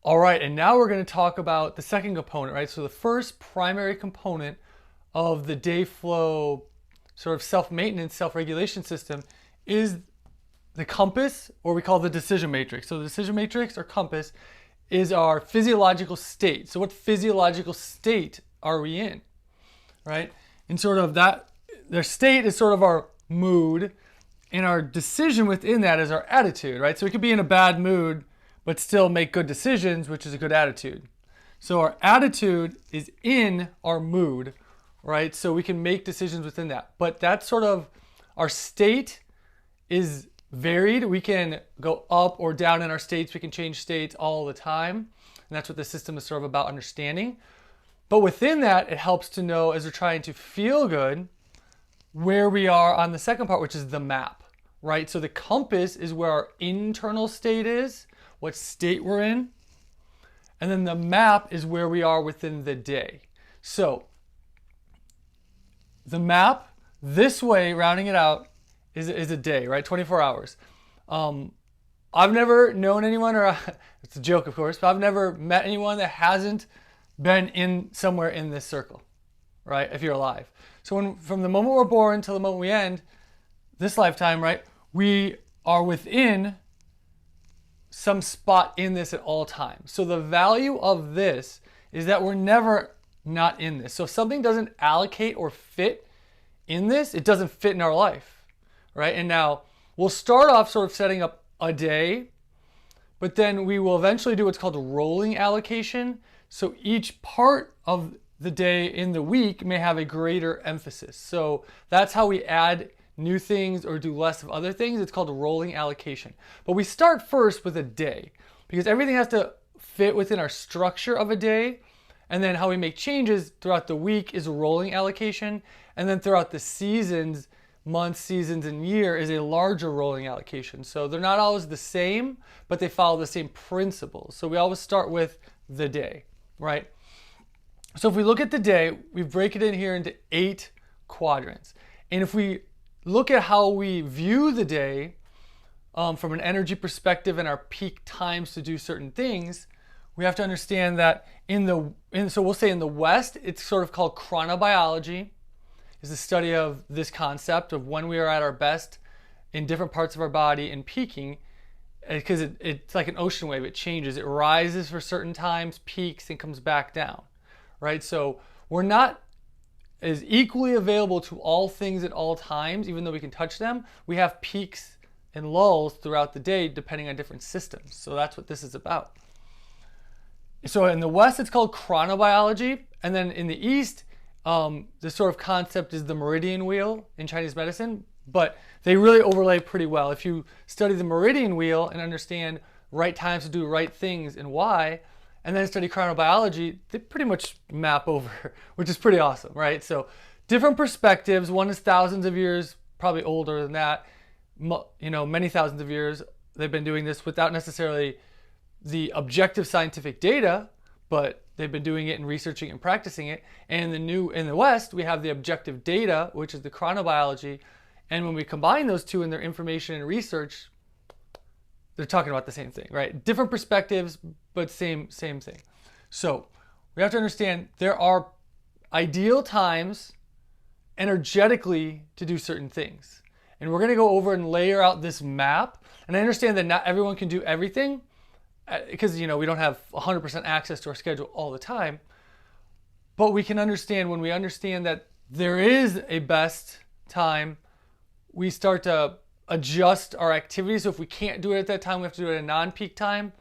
All right, and now we're going to talk about the second component, right? So the first primary component of the Dayflow sort of self-maintenance, self-regulation system is the compass, or we call the decision matrix. So the decision matrix or compass is our physiological state. So what physiological state are we in, right? And sort of that, their state is sort of our mood, and our decision within that is our attitude, right? So we could be in a bad mood, but still make good decisions, which is a good attitude. So our attitude is in our mood, right? So we can make decisions within that. But that's sort of our state is varied. We can go up or down in our states. We can change states all the time. And that's what the system is sort of about understanding. But within that, it helps to know as we're trying to feel good where we are on the second part, which is the map, right? So the compass is where our internal state is, what state we're in. And then the map is where we are within the day. So the map, this way, rounding it out, is a day, right? 24 hours. I've never known anyone, or it's a joke, of course, but I've never met anyone that hasn't been in somewhere in this circle, right? If you're alive. So from the moment we're born till the moment we end this lifetime, right, we are within some spot in this at all times. So the value of this is that we're never not in this. So if something doesn't allocate or fit in this, it doesn't fit in our life, right? And now we'll start off sort of setting up a day, but then we will eventually do what's called a rolling allocation. So each part of the day in the week may have a greater emphasis. So that's how we add new things or do less of other things. It's called a rolling allocation. But we start first with a day because everything has to fit within our structure of a day. And then how we make changes throughout the week is a rolling allocation. And then throughout the seasons, months, seasons, and year is a larger rolling allocation. So they're not always the same, but they follow the same principles. So we always start with the day, right? So if we look at the day, we break it in here into 8 quadrants. And if we look at how we view the day from an energy perspective and our peak times to do certain things, we have to understand that so we'll say in the West, it's sort of called chronobiology, is the study of this concept of when we are at our best in different parts of our body and peaking, because it's like an ocean wave. It changes. It rises for certain times, peaks, and comes back down, right? So we're not is equally available to all things at all times, even though we can touch them. We have peaks and lulls throughout the day depending on different systems. So that's what this is about. So in the West, it's called chronobiology. And then in the East, this sort of concept is the meridian wheel in Chinese medicine. But they really overlay pretty well. If you study the meridian wheel and understand right times to do right things and why, and then study chronobiology, they pretty much map over, which is pretty awesome, right? So different perspectives. One is thousands of years, probably older than that. Many thousands of years they've been doing this without necessarily the objective scientific data, but they've been doing it and researching and practicing it. And in the West, we have the objective data, which is the chronobiology. And when we combine those two in their information and research, they're talking about the same thing, right? Different perspectives, but same thing. So we have to understand there are ideal times energetically to do certain things. And we're going to go over and layer out this map. And I understand that not everyone can do everything because, we don't have 100% access to our schedule all the time. But we can understand when we understand that there is a best time, we start to adjust our activities. So if we can't do it at that time, we have to do it at a non-peak time.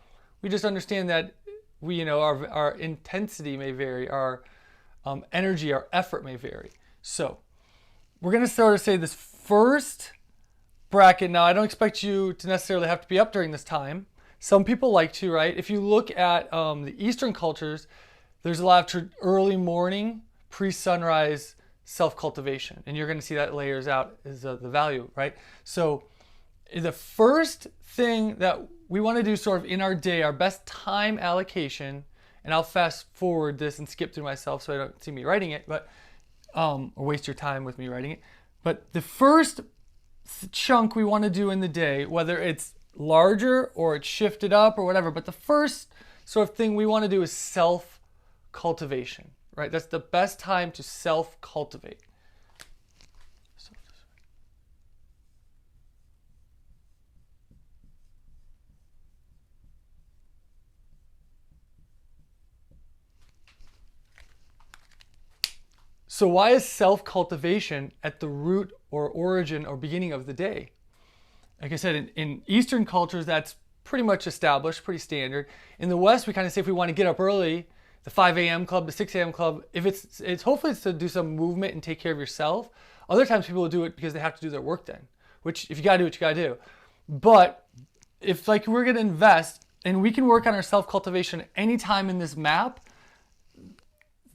We just understand that our intensity may vary, our energy, our effort may vary. So we're going to sort of say this first bracket. Now, I don't expect you to necessarily have to be up during this time. Some people like to, right? If you look at the Eastern cultures, there's a lot of early morning, pre-sunrise self-cultivation. And you're going to see that layers out is the value, right? So the first thing that we want to do sort of in our day, our best time allocation, and I'll fast forward this and skip through myself so I don't see me writing it, but or waste your time with me writing it. But the first chunk we want to do in the day, whether it's larger or it's shifted up or whatever. But the first sort of thing we want to do is self-cultivation, right? That's the best time to self-cultivate. So why is self-cultivation at the root or origin or beginning of the day? Like I said, in Eastern cultures, that's pretty much established, pretty standard. In the West, we kind of say if we want to get up early, the 5 a.m. club, the 6 a.m. club, if it's hopefully it's to do some movement and take care of yourself. Other times people will do it because they have to do their work then, which if you gotta do what you gotta do. But if like we're gonna invest and we can work on our self-cultivation anytime in this map,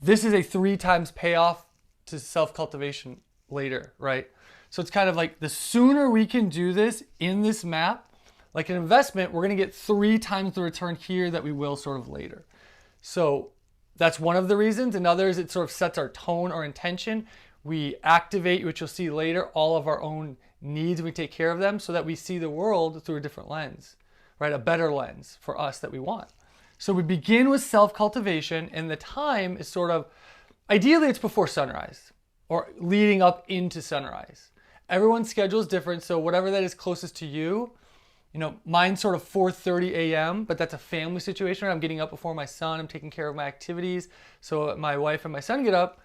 this is a 3 times payoff to self-cultivation later, right? So it's kind of like the sooner we can do this in this map, like an investment, we're going to get 3 times the return here that we will sort of later. So that's one of the reasons. Another is it sort of sets our tone or intention. We activate, which you'll see later, all of our own needs. We take care of them so that we see the world through a different lens, right? A better lens for us that we want. So we begin with self-cultivation, and the time is sort of, ideally it's before sunrise or leading up into sunrise. Everyone's schedule is different, so whatever that is closest to you, mine's sort of 4:30 a.m., but that's a family situation. I'm getting up before my son, I'm taking care of my activities. So my wife and my son get up,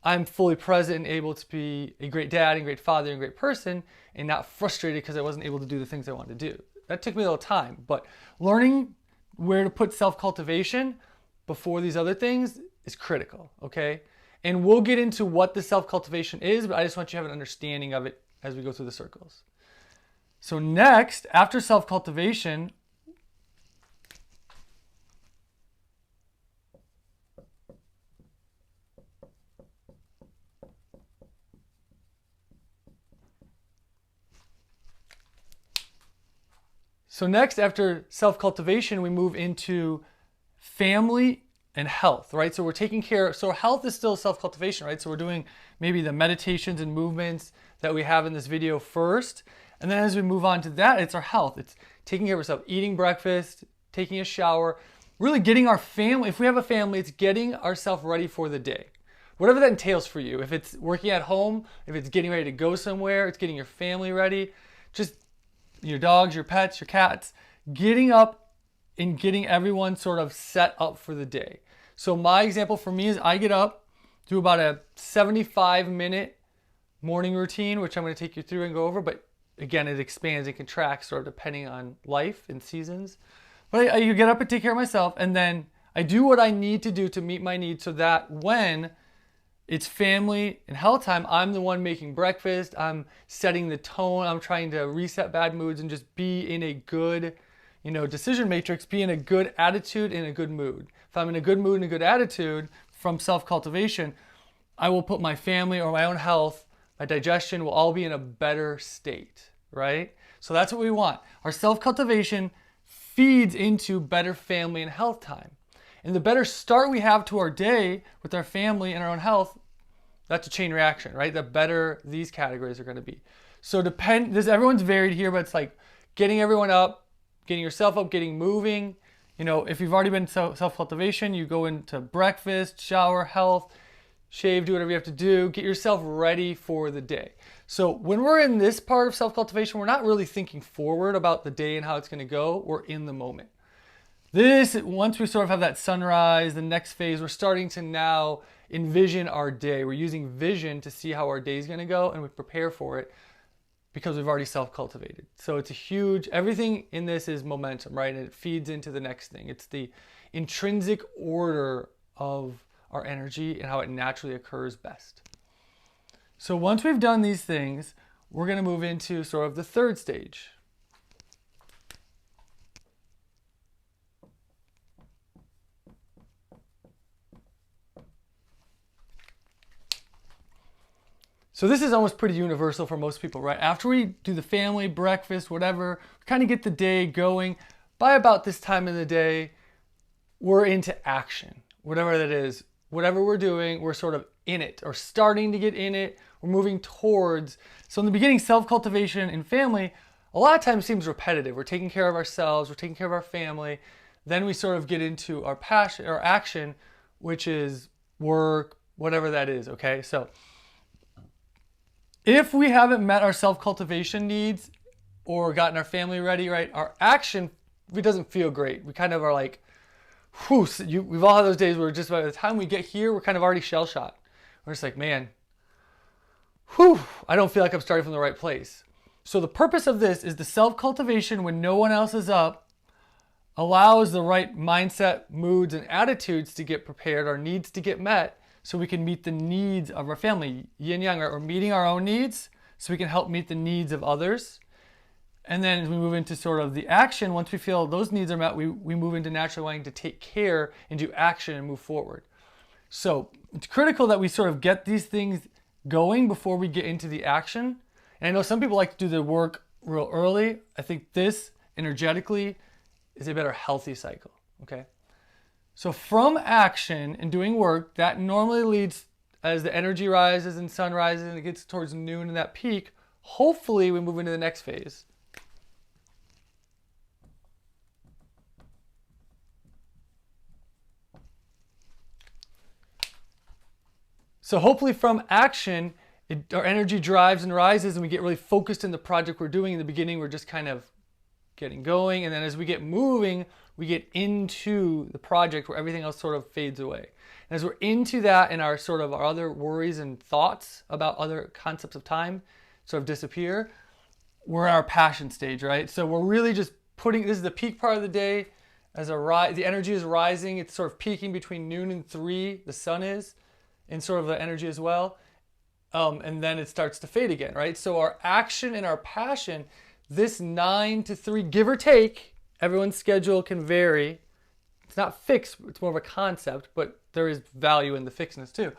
I'm fully present and able to be a great dad and great father and great person and not frustrated because I wasn't able to do the things I wanted to do. That took me a little time, but learning where to put self-cultivation before these other things is critical, okay? And we'll get into what the self-cultivation is, but I just want you to have an understanding of it as we go through the circles. So next, after self-cultivation, after self-cultivation, we move into family and health, right? So we're taking care, so health is still self-cultivation, right? So we're doing maybe the meditations and movements that we have in this video first. And then as we move on to that, it's our health. It's taking care of ourselves, eating breakfast, taking a shower, really getting our family, if we have a family, it's getting ourselves ready for the day. Whatever that entails for you. If it's working at home, if it's getting ready to go somewhere, it's getting your family ready, just your dogs, your pets, your cats, getting up and getting everyone sort of set up for the day. So my example for me is I get up, do about a 75-minute morning routine, which I'm going to take you through and go over, but again, it expands and contracts sort of depending on life and seasons. But I get up and take care of myself, and then I do what I need to do to meet my needs so that when it's family and health time, I'm the one making breakfast, I'm setting the tone, I'm trying to reset bad moods and just be in a good, decision matrix, be in a good attitude and a good mood. If I'm in a good mood and a good attitude from self-cultivation, I will put my family or my own health, my digestion will all be in a better state, right? So that's what we want. Our self-cultivation feeds into better family and health time. And the better start we have to our day with our family and our own health, that's a chain reaction, right? The better these categories are going to be. So everyone's varied here, but it's like getting everyone up, getting yourself up, getting moving. If you've already been self-cultivation, you go into breakfast, shower, health, shave, do whatever you have to do, get yourself ready for the day. So when we're in this part of self-cultivation, we're not really thinking forward about the day and how it's going to go. We're in the moment. Once we sort of have that sunrise, the next phase, we're starting to now envision our day. We're using vision to see how our day is going to go, and we prepare for it because we've already self-cultivated. So it's everything in this is momentum, right? And it feeds into the next thing. It's the intrinsic order of our energy and how it naturally occurs best. So once we've done these things, we're going to move into sort of the third stage. So this is almost pretty universal for most people, right? After we do the family, breakfast, whatever, we kind of get the day going. By about this time of the day, we're into action, whatever that is. Whatever we're doing, we're sort of in it or starting to get in it. We're moving towards. So in the beginning, self-cultivation and family, a lot of times seems repetitive. We're taking care of ourselves, we're taking care of our family. Then we sort of get into our passion or action, which is work, whatever that is, okay? So if we haven't met our self-cultivation needs or gotten our family ready, right, our action, it doesn't feel great. We kind of are like, whew, we've all had those days where just by the time we get here, we're kind of already shell-shocked. We're just like, man, whew, I don't feel like I'm starting from the right place. So the purpose of this is the self-cultivation when no one else is up allows the right mindset, moods, and attitudes to get prepared, our needs to get met, so we can meet the needs of our family. Yin yang, right? We're meeting our own needs so we can help meet the needs of others. And then as we move into sort of the action, once we feel those needs are met, we move into naturally wanting to take care and do action and move forward. So it's critical that we sort of get these things going before we get into the action. And I know some people like to do their work real early. I think this energetically is a better healthy cycle, okay? So from action and doing work, that normally leads as the energy rises and sun rises and it gets towards noon and that peak, hopefully we move into the next phase. So hopefully from action, our energy drives and rises and we get really focused in the project we're doing. In the beginning, we're just kind of getting going. And then as we get moving, we get into the project where everything else sort of fades away. And as we're into that and our sort of our other worries and thoughts about other concepts of time sort of disappear, we're in our passion stage, right? So we're really just putting, this is the peak part of the day. As the energy is rising, it's sort of peaking between noon and 3, the sun is, and sort of the energy as well. And then it starts to fade again, right? So our action and our passion, this 9 to 3, give or take, everyone's schedule can vary. It's not fixed, it's more of a concept, but there is value in the fixedness too.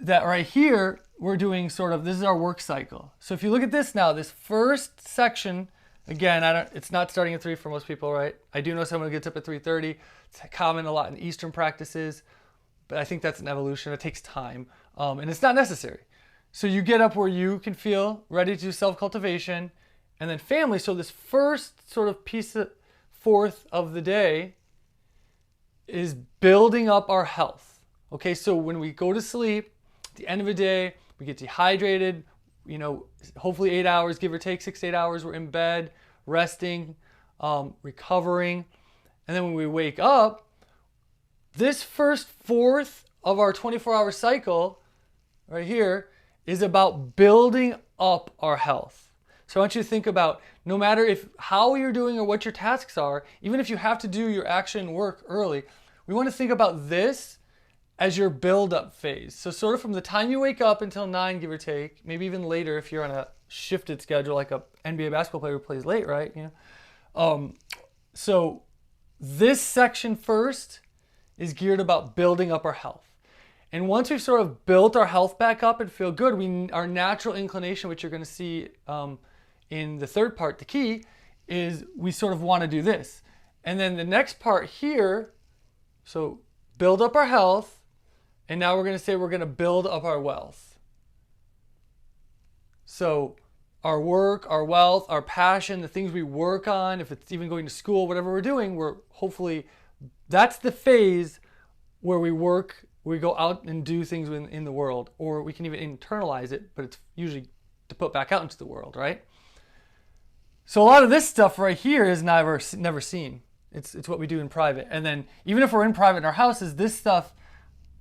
That right here, we're doing sort of, this is our work cycle. So if you look at this now, this first section, again, it's not starting at 3 for most people, right? I do know someone who gets up at 3:30. It's common a lot in Eastern practices, but I think that's an evolution. It takes time, and it's not necessary. So you get up where you can feel ready to do self-cultivation, and then family. So this first sort of fourth of the day is building up our health. Okay, so when we go to sleep, at the end of the day, we get dehydrated, you know, hopefully 8 hours, give or take 6 to 8 hours, we're in bed, resting, recovering. And then when we wake up, this first fourth of our 24-hour cycle right here is about building up our health. So I want you to think about, no matter how you're doing or what your tasks are, even if you have to do your action work early, we want to think about this as your build-up phase. So sort of from the time you wake up until 9, give or take, maybe even later if you're on a shifted schedule like a NBA basketball player who plays late, right? You know? So this section first is geared about building up our health. And once we've sort of built our health back up and feel good, our natural inclination, which you're going to see in the third part, the key, is we sort of want to do this. And then the next part here, so build up our health, and now we're going to say we're going to build up our wealth. So our work, our wealth, our passion, the things we work on, if it's even going to school, whatever we're doing, we're hopefully, that's the phase where we work, we go out and do things in the world, or we can even internalize it, but it's usually to put back out into the world, right? So a lot of this stuff right here is never seen. It's what we do in private. And then even if we're in private in our houses, this stuff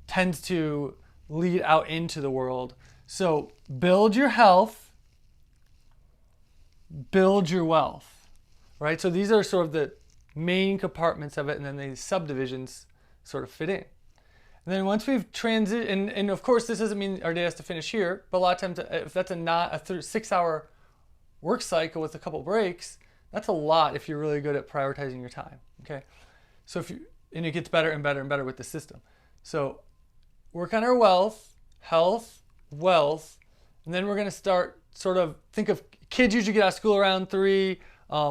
tends to lead out into the world. So build your health, build your wealth, right? So these are sort of the main compartments of it, and then the subdivisions sort of fit in. And then once we've transitioned, and of course this doesn't mean our day has to finish here, but a lot of times if that's not a 6-hour work cycle with a couple breaks, that's a lot if you're really good at prioritizing your time, okay? So and it gets better and better and better with the system. So work on our wealth, health, wealth, and then we're gonna start sort of, think of kids usually get out of school around 3.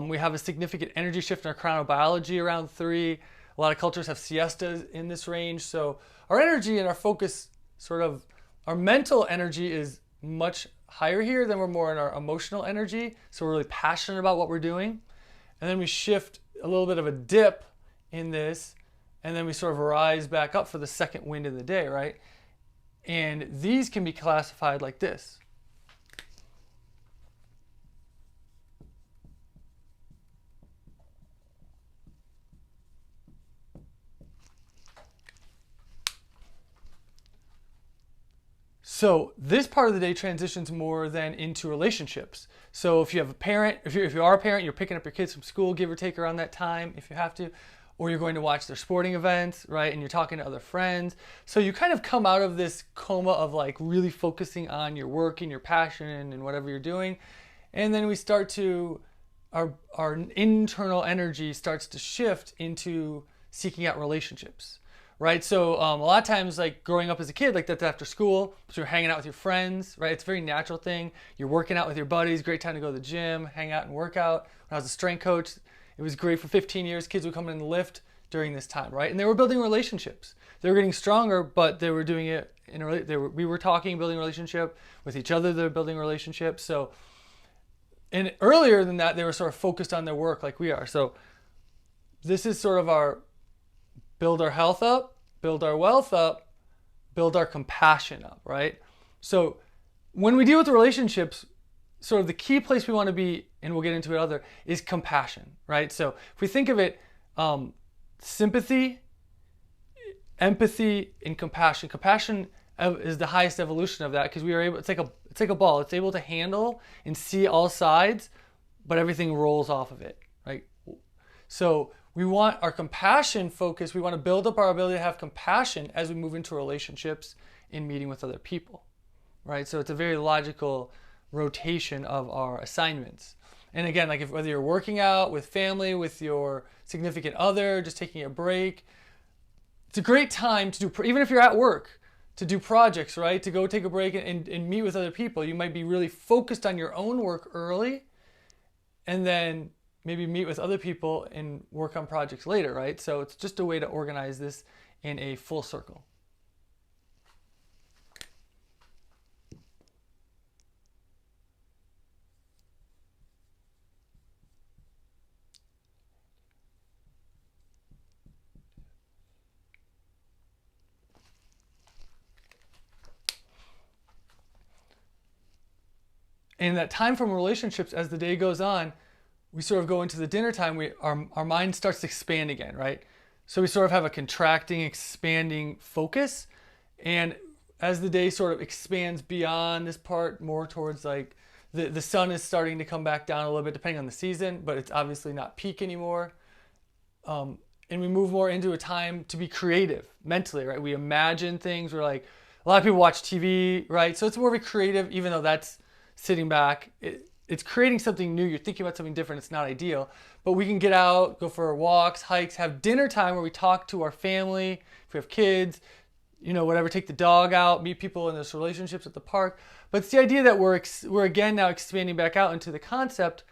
We have a significant energy shift in our chronobiology around 3. A lot of cultures have siestas in this range. So our energy and our focus, sort of, our mental energy is much higher here, then we're more in our emotional energy. So we're really passionate about what we're doing. And then we shift a little bit of a dip in this, and then we sort of rise back up for the second wind of the day, right? And these can be classified like this. So this part of the day transitions more than into relationships. So if you have a parent, if you are a parent, you're picking up your kids from school, give or take around that time if you have to, or you're going to watch their sporting events, right? And you're talking to other friends. So you kind of come out of this coma of like really focusing on your work and your passion and whatever you're doing. And then we start to, our internal energy starts to shift into seeking out relationships. Right, so a lot of times, like growing up as a kid, like that's after school, so you're hanging out with your friends, right? It's a very natural thing. You're working out with your buddies, great time to go to the gym, hang out and work out. When I was a strength coach, it was great for 15 years. Kids would come in the lift during this time, right? And they were building relationships. They were getting stronger, but they were doing it we were talking, building a relationship with each other. They're building relationships. So, and earlier than that, they were sort of focused on their work like we are. So this is sort of our build our health up, build our wealth up, build our compassion up, right? So when we deal with the relationships, sort of the key place we want to be, and we'll get into it other, is compassion, right? So if we think of it, sympathy, empathy, and compassion. Compassion is the highest evolution of that because we are able, it's like a ball. It's able to handle and see all sides, but everything rolls off of it, right? So we want our compassion focus. We want to build up our ability to have compassion as we move into relationships in meeting with other people, right? So it's a very logical rotation of our assignments. And again, like whether you're working out with family, with your significant other, just taking a break, it's a great time to do, even if you're at work, to do projects, right? To go take a break and meet with other people. You might be really focused on your own work early, and then maybe meet with other people and work on projects later, right? So it's just a way to organize this in a full circle. And that time from relationships, as the day goes on, we sort of go into the dinner time, our mind starts to expand again, right? So we sort of have a contracting, expanding focus. And as the day sort of expands beyond this part, more towards like the sun is starting to come back down a little bit, depending on the season, but it's obviously not peak anymore. And we move more into a time to be creative mentally, right? We imagine things. We're like, a lot of people watch TV, right? So it's more of a creative, even though that's sitting back. It's creating something new. You're thinking about something different. It's not ideal, but we can get out, go for walks, hikes, have dinner time where we talk to our family. If we have kids, whatever, take the dog out, meet people in those relationships at the park. But it's the idea that we're again now expanding back out into the concept,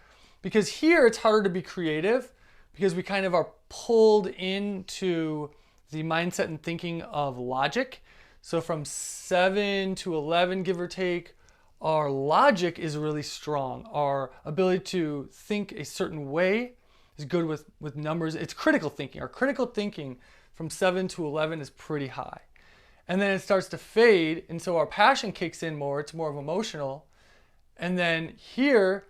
because here it's harder to be creative because we kind of are pulled into the mindset and thinking of logic. So from 7 to 11, give or take, our logic is really strong. Our ability to think a certain way is good with numbers. It's critical thinking. Our critical thinking from 7 to 11 is pretty high. And then it starts to fade, and so our passion kicks in more. It's more of emotional. And then here,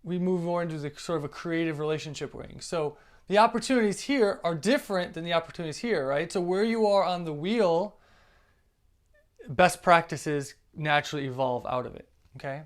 we move more into the sort of a creative relationship wing. So the opportunities here are different than the opportunities here, right? So where you are on the wheel, best practices naturally evolve out of it, okay?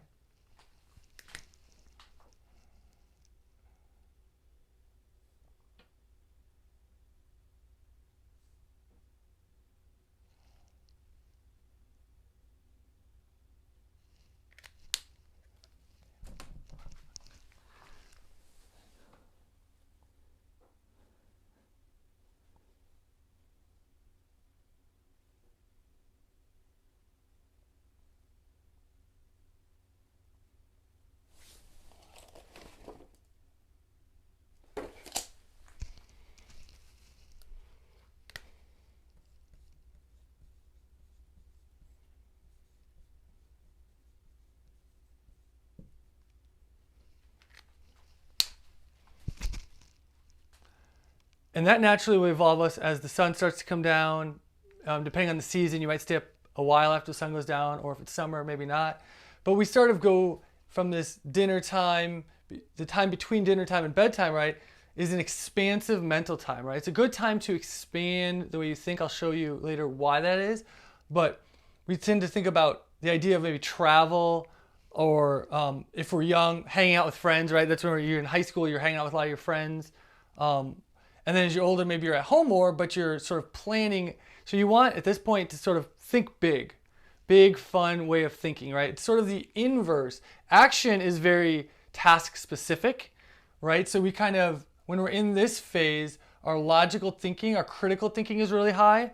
And that naturally will evolve us as the sun starts to come down. Depending on the season, you might stay up a while after the sun goes down, or if it's summer, maybe not. But we sort of go from this dinner time, the time between dinner time and bedtime, right, is an expansive mental time, right? It's a good time to expand the way you think. I'll show you later why that is. But we tend to think about the idea of maybe travel, or if we're young, hanging out with friends, right? That's when you're in high school, you're hanging out with a lot of your friends. And then as you're older, maybe you're at home more, but you're sort of planning. So you want, at this point, to sort of think big. Big, fun way of thinking, right? It's sort of the inverse. Action is very task specific, right? So we kind of, when we're in this phase, our logical thinking, our critical thinking is really high,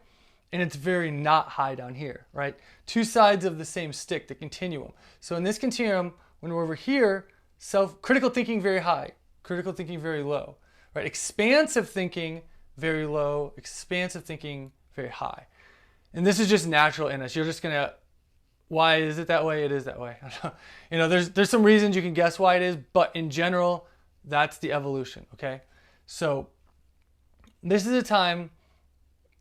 and it's very not high down here, right? Two sides of the same stick, the continuum. So in this continuum, when we're over here, critical thinking very high, critical thinking very low, right? Expansive thinking very low, expansive thinking very high. And this is just natural in us. You're just gonna, why is it that way? It is that way. You know, there's some reasons you can guess why it is, but in general, that's the evolution, okay? So this is a time,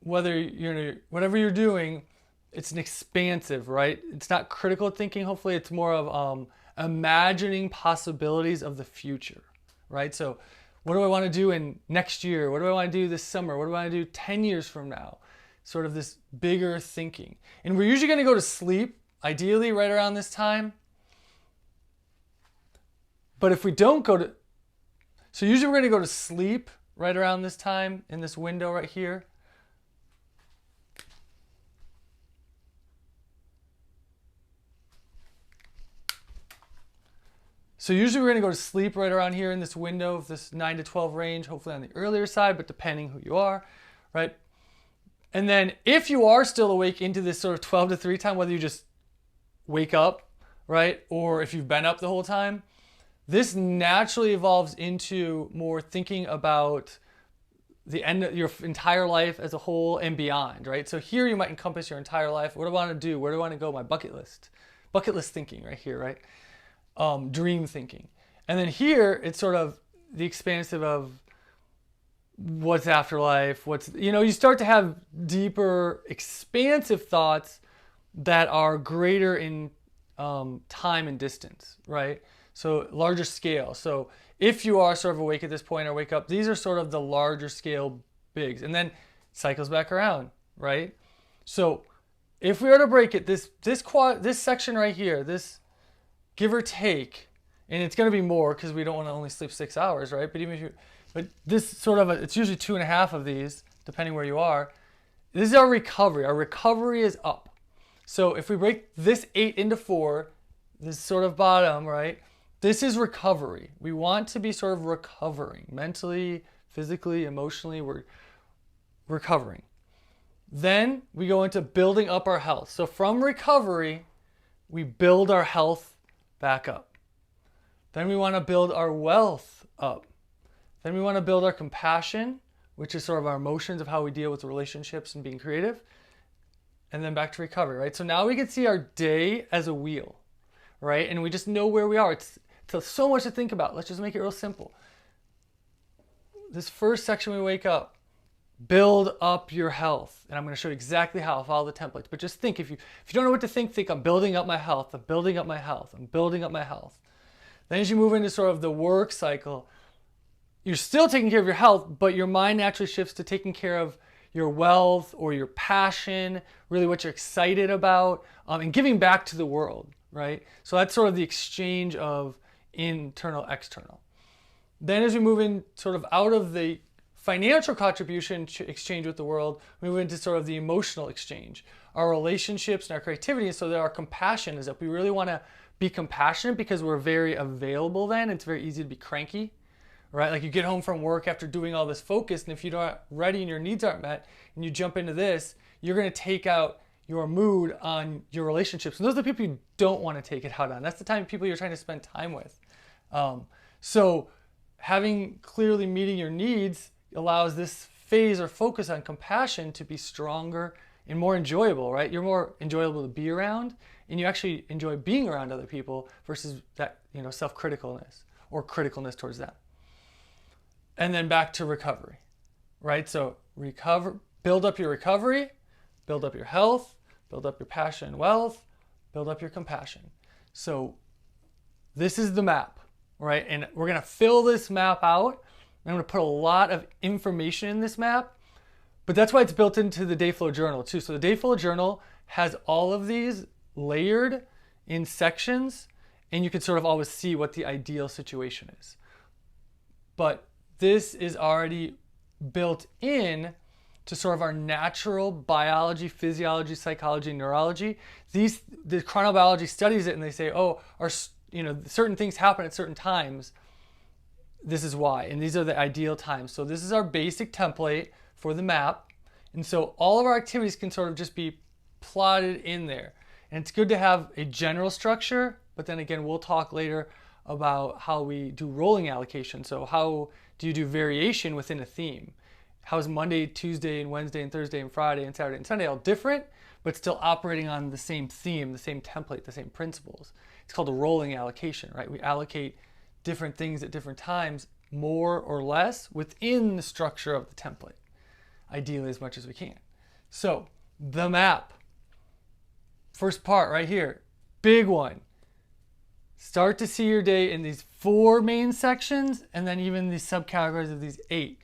whatever you're doing, it's an expansive, right? It's not critical thinking. Hopefully it's more of imagining possibilities of the future, right? So what do I want to do in next year? What do I want to do this summer? What do I want to do 10 years from now? Sort of this bigger thinking. And we're usually going to go to sleep, ideally right around this time. But if we don't go to, so usually we're going to go to sleep right around this time in this window right here. So usually we're going to go to sleep right around here in this window of this 9 to 12 range, hopefully on the earlier side, but depending who you are, right? And then if you are still awake into this sort of 12 to 3 time, whether you just wake up, right, or if you've been up the whole time, this naturally evolves into more thinking about the end of your entire life as a whole and beyond, right? So here you might encompass your entire life. What do I want to do? Where do I want to go? My bucket list. Bucket list thinking right here, right? Dream thinking. And then here, it's sort of the expansive of what's afterlife, you start to have deeper, expansive thoughts that are greater in time and distance, right? So larger scale. So if you are sort of awake at this point or wake up, these are sort of the larger scale bigs. And then it cycles back around, right? So if we were to break it, this section right here, this give or take, and it's going to be more because we don't want to only sleep 6 hours, right? But this sort of, it's usually 2.5 of these, depending where you are. This is our recovery. Our recovery is up. So if we break this 8 into 4, this sort of bottom, right? This is recovery. We want to be sort of recovering. Mentally, physically, emotionally, we're recovering. Then we go into building up our health. So from recovery, we build our health back up. Then we want to build our wealth up. Then we want to build our compassion, which is sort of our emotions of how we deal with relationships and being creative. And then back to recovery, right? So now we can see our day as a wheel, right? And we just know where we are. It's so much to think about. Let's just make it real simple. This first section, we wake up, build up your health. And I'm going to show you exactly how. I'll follow the templates. But just think, if you don't know what to think I'm building up my health. I'm building up my health. I'm building up my health. Then as you move into sort of the work cycle, you're still taking care of your health, but your mind naturally shifts to taking care of your wealth or your passion, really what you're excited about, and giving back to the world, right? So that's sort of the exchange of internal, external. Then as we move in sort of out of the financial contribution exchange with the world, we move into sort of the emotional exchange, our relationships and our creativity, so that our compassion is up. We really want to be compassionate because we're very available then. It's very easy to be cranky, right? Like you get home from work after doing all this focus, and if you're not ready and your needs aren't met, and you jump into this, you're going to take out your mood on your relationships. And those are the people you don't want to take it out on. That's the time people you're trying to spend time with. So having clearly meeting your needs allows this phase or focus on compassion to be stronger and more enjoyable, right? You're more enjoyable to be around, and you actually enjoy being around other people versus that, self-criticalness or criticalness towards them. And then back to recovery. right? So build up your recovery, build up your health, build up your passion and wealth, build up your compassion. So this is the map, right? And we're going to fill this map out. I'm going to put a lot of information in this map, but that's why it's built into the Dayflow journal too. So the Dayflow journal has all of these layered in sections, and you can sort of always see what the ideal situation is. But this is already built in to sort of our natural biology, physiology, psychology, neurology. The chronobiology studies it, and they say, oh, certain things happen at certain times. This is why, and these are the ideal times. So this is our basic template for the map. And so all of our activities can sort of just be plotted in there. And it's good to have a general structure, but then again, we'll talk later about how we do rolling allocation. So how do you do variation within a theme? How is Monday, Tuesday, and Wednesday, and Thursday, and Friday, and Saturday, and Sunday all different, but still operating on the same theme, the same template, the same principles? It's called a rolling allocation, right? We allocate different things at different times, more or less, within the structure of the template, ideally as much as we can. So the map, first part right here, big one. Start to see your day in these 4 main sections, and then even these subcategories of these 8.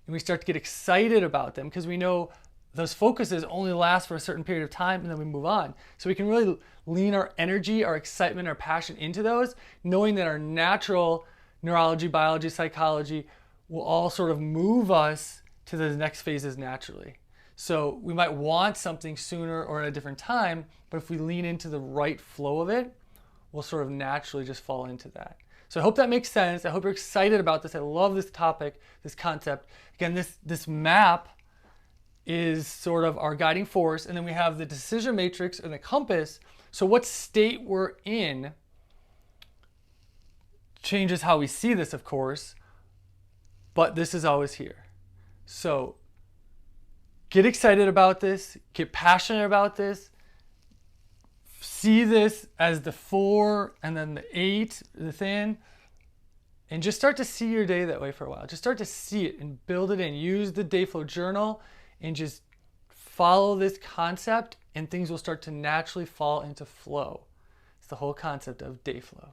And we start to get excited about them because we know those focuses only last for a certain period of time, and then we move on. So we can really lean our energy, our excitement, our passion into those, knowing that our natural neurology, biology, psychology will all sort of move us to the next phases naturally. So we might want something sooner or at a different time, but if we lean into the right flow of it, we'll sort of naturally just fall into that. So I hope that makes sense. I hope you're excited about this. I love this topic, this concept. Again, this map is sort of our guiding force, and then we have the decision matrix and the compass. So what state we're in changes how we see this, of course, but this is always here. So get excited about this, get passionate about this, see this as the 4 and then the 8 within, and just start to see your day that way for a while. Just start to see it and build it in. Use the Dayflow journal and just follow this concept, and things will start to naturally fall into flow. It's the whole concept of Dayflow.